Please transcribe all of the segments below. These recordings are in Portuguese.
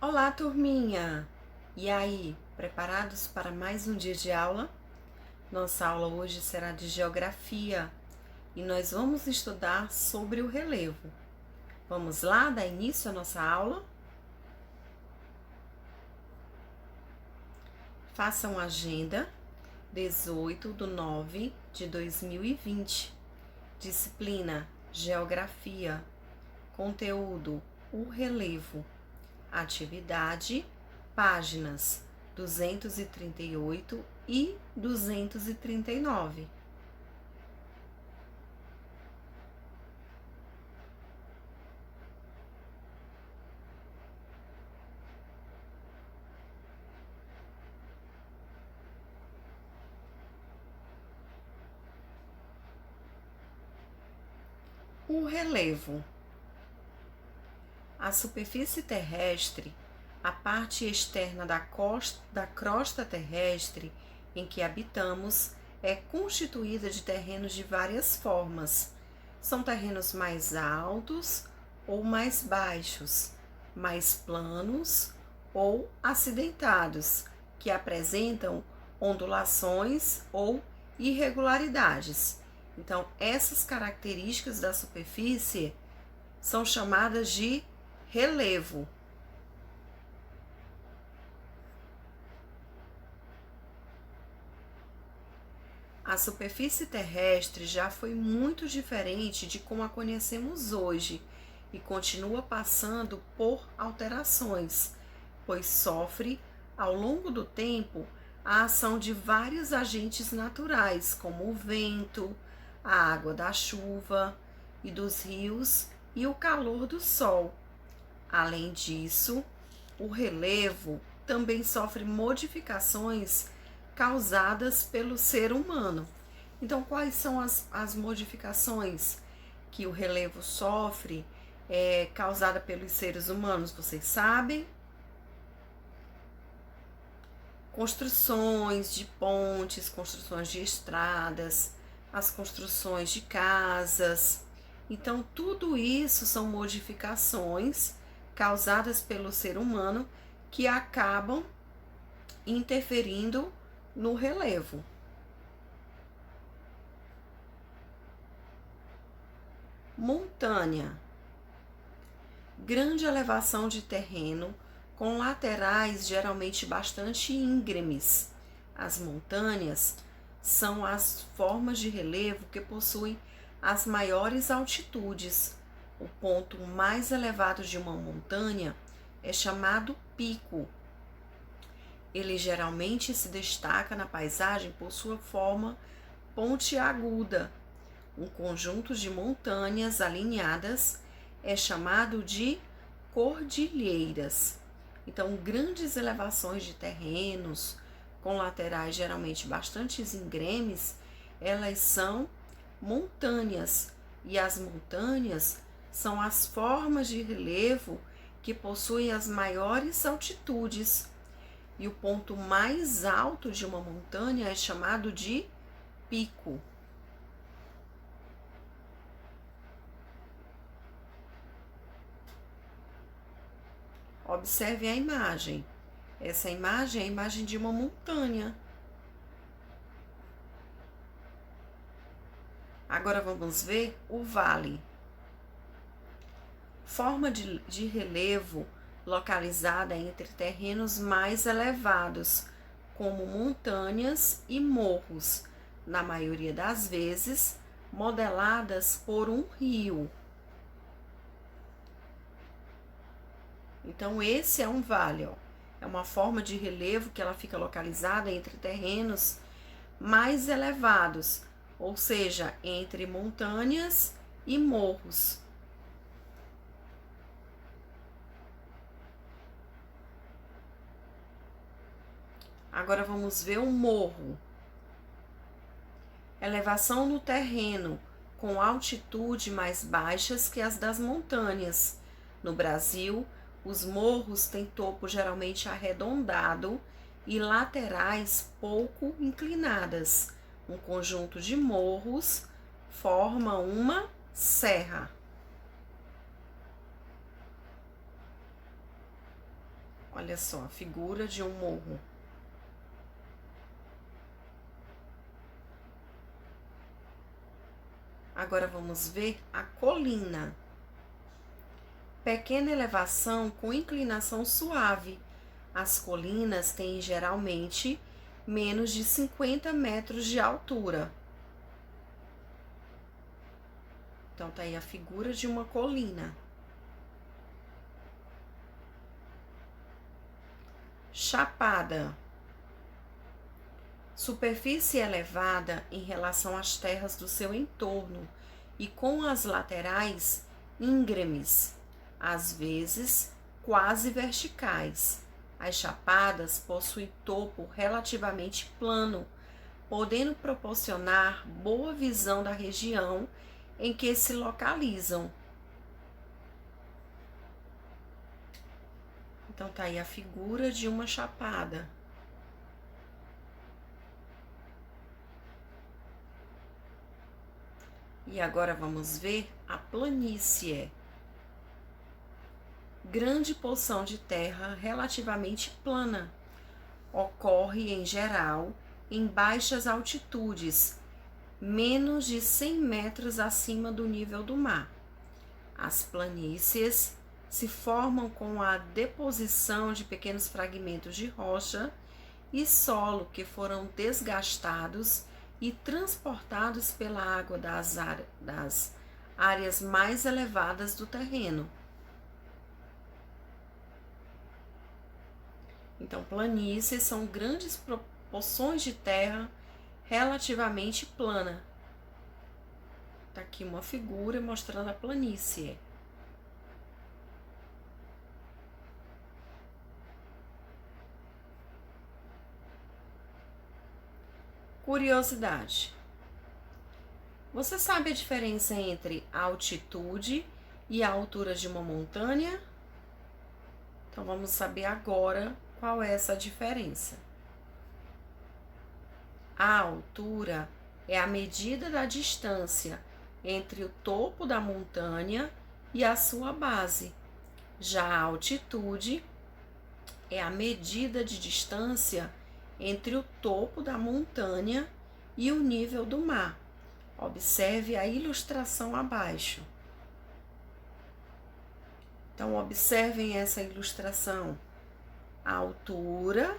Olá, turminha! E aí, preparados para mais um dia de aula? Nossa aula hoje será de geografia e nós vamos estudar sobre o relevo. Vamos lá dar início à nossa aula? Façam agenda 18/9/2020. Disciplina Geografia. Conteúdo: o relevo. Atividade, páginas 238 e 239. O relevo. A superfície terrestre, a parte externa da crosta terrestre em que habitamos, é constituída de terrenos de várias formas. São terrenos mais altos ou mais baixos, mais planos ou acidentados, que apresentam ondulações ou irregularidades. Então, essas características da superfície são chamadas de relevo. A superfície terrestre já foi muito diferente de como a conhecemos hoje e continua passando por alterações, pois sofre, ao longo do tempo, a ação de vários agentes naturais, como o vento, a água da chuva e dos rios e o calor do sol. Além disso, o relevo também sofre modificações causadas pelo ser humano. Então, quais são as modificações que o relevo sofre causada pelos seres humanos? Vocês sabem? Construções de pontes, construções de estradas, as construções de casas. Então, tudo isso são modificações causadas pelo ser humano que acabam interferindo no relevo. Montanha. Grande elevação de terreno com laterais geralmente bastante íngremes. As montanhas são as formas de relevo que possuem as maiores altitudes. O ponto mais elevado de uma montanha é chamado pico. Ele geralmente se destaca na paisagem por sua forma pontiaguda. Um conjunto de montanhas alinhadas é chamado de cordilheiras. Então, grandes elevações de terrenos, com laterais geralmente bastante íngremes, elas são montanhas. E as montanhas são as formas de relevo que possuem as maiores altitudes. E o ponto mais alto de uma montanha é chamado de pico. Observe a imagem. Essa imagem é a imagem de uma montanha. Agora vamos ver o vale. Forma de relevo localizada entre terrenos mais elevados, como montanhas e morros, na maioria das vezes modeladas por um rio. Então, esse é um vale, ó. É uma forma de relevo que ela fica localizada entre terrenos mais elevados, ou seja, entre montanhas e morros. Agora vamos ver um morro. Elevação no terreno com altitude mais baixas que as das montanhas. No Brasil, os morros têm topo geralmente arredondado e laterais pouco inclinadas. Um conjunto de morros forma uma serra. Olha só, a figura de um morro. Agora vamos ver a colina. Pequena elevação com inclinação suave. As colinas têm geralmente menos de 50 metros de altura. Então, tá aí a figura de uma colina. Chapada. Superfície elevada em relação às terras do seu entorno e com as laterais íngremes, às vezes quase verticais. As chapadas possuem topo relativamente plano, podendo proporcionar boa visão da região em que se localizam. Então tá aí a figura de uma chapada. E agora vamos ver a planície. Grande porção de terra relativamente plana. Ocorre, em geral, em baixas altitudes, menos de 100 metros acima do nível do mar. As planícies se formam com a deposição de pequenos fragmentos de rocha e solo que foram desgastados e transportados pela água das áreas mais elevadas do terreno. Então, planícies são grandes proporções de terra relativamente plana. Tá aqui uma figura mostrando a planície. Curiosidade. Você sabe a diferença entre a altitude e a altura de uma montanha? Então vamos saber agora qual é essa diferença. A altura é a medida da distância entre o topo da montanha e a sua base. Já a altitude é a medida de distância entre o topo da montanha e o nível do mar. Observe a ilustração abaixo. Então, observem essa ilustração. A altura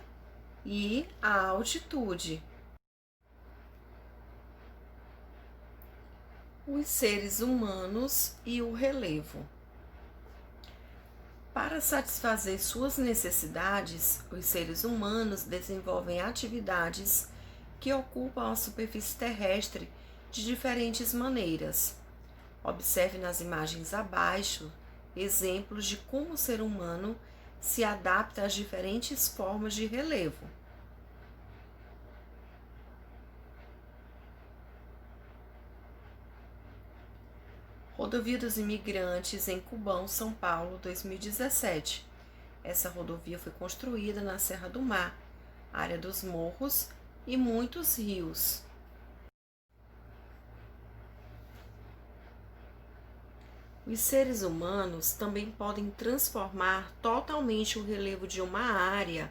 e a altitude. Os seres humanos e o relevo. Para satisfazer suas necessidades, os seres humanos desenvolvem atividades que ocupam a superfície terrestre de diferentes maneiras. Observe nas imagens abaixo exemplos de como o ser humano se adapta às diferentes formas de relevo. Rodovia dos Imigrantes em Cubão, São Paulo, 2017. Essa rodovia foi construída na Serra do Mar, área dos morros e muitos rios. Os seres humanos também podem transformar totalmente o relevo de uma área,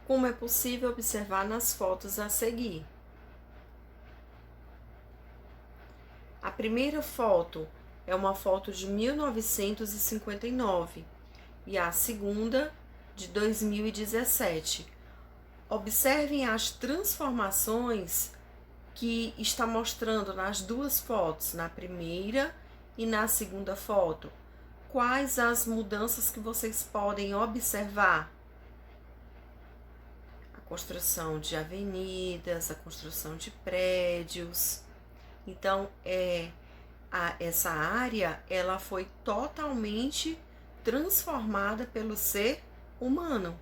como é possível observar nas fotos a seguir. A primeira foto é uma foto de 1959 e a segunda de 2017. Observem as transformações que está mostrando nas duas fotos, na primeira e na segunda foto. Quais as mudanças que vocês podem observar? A construção de avenidas, a construção de prédios. Então, essa área ela foi totalmente transformada pelo ser humano.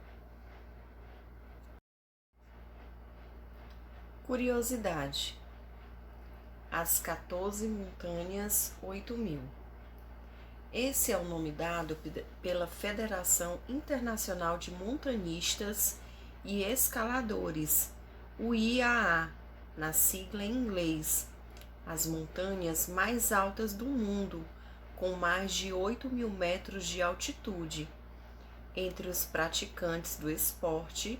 Curiosidade: as 14 montanhas 8.000. Esse é o nome dado pela Federação Internacional de Montanistas e Escaladores, o IAA, na sigla em inglês. As montanhas mais altas do mundo, com mais de 8.000 metros de altitude. entre os praticantes do esporte.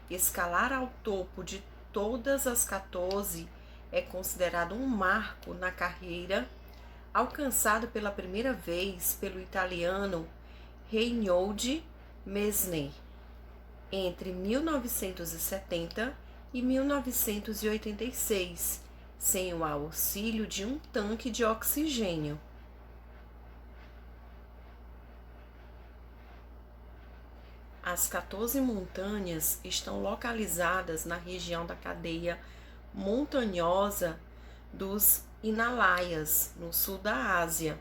Escalar ao topo de todas as 14 é considerado um marco na carreira, alcançado pela primeira vez pelo italiano Reinhold Messner entre 1970 e 1986, sem o auxílio de um tanque de oxigênio. As 14 montanhas estão localizadas na região da cadeia montanhosa dos Himalaias, no sul da Ásia.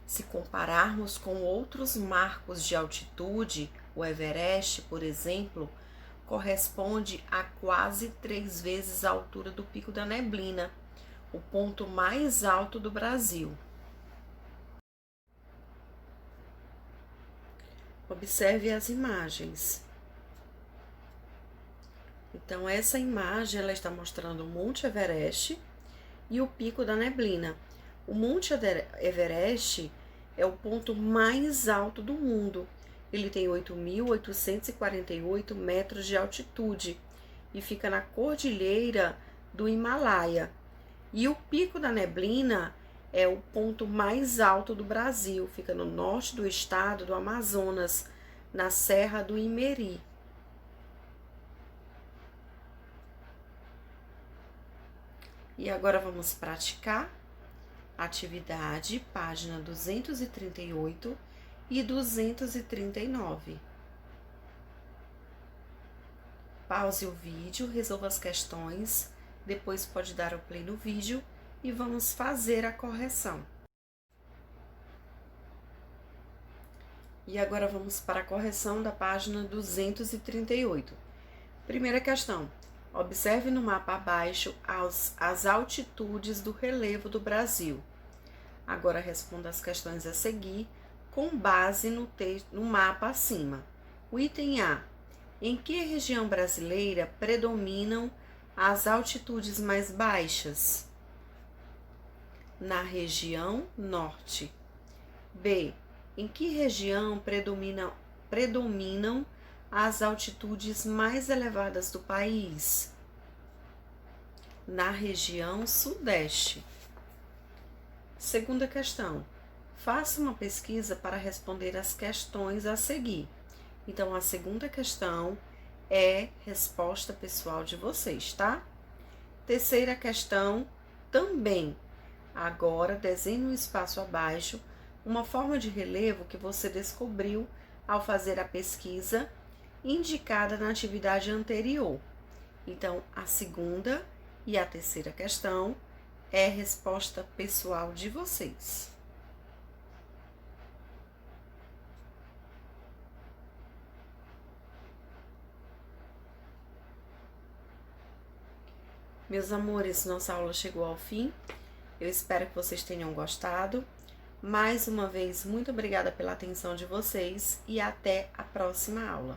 Se compararmos com outros marcos de altitude, o Everest, por exemplo, corresponde a quase 3 vezes a altura do Pico da Neblina, o ponto mais alto do Brasil. Observe as imagens. Então, essa imagem ela está mostrando o Monte Everest e o Pico da Neblina. O Monte Everest é o ponto mais alto do mundo. Ele tem 8.848 metros de altitude e fica na cordilheira do Himalaia. E o Pico da Neblina é o ponto mais alto do Brasil, fica no norte do estado do Amazonas, na Serra do Imeri. E agora vamos praticar atividade, página 238 e 239. Pause o vídeo, resolva as questões, depois pode dar o play no vídeo e vamos fazer a correção. E agora vamos para a correção da página 238. Primeira questão. Observe no mapa abaixo as altitudes do relevo do Brasil. Agora responda as questões a seguir com base no mapa acima. O item A. Em que região brasileira predominam as altitudes mais baixas? Na região norte. B. Em que região predominam as altitudes mais elevadas do país? Na região sudeste. Segunda questão. Faça uma pesquisa para responder as questões a seguir. Então, a segunda questão é resposta pessoal de vocês, tá? Terceira questão também. Agora, desenhe no espaço abaixo uma forma de relevo que você descobriu ao fazer a pesquisa indicada na atividade anterior. Então, a segunda e a terceira questão é resposta pessoal de vocês. Meus amores, nossa aula chegou ao fim. Eu espero que vocês tenham gostado. Mais uma vez, muito obrigada pela atenção de vocês e até a próxima aula.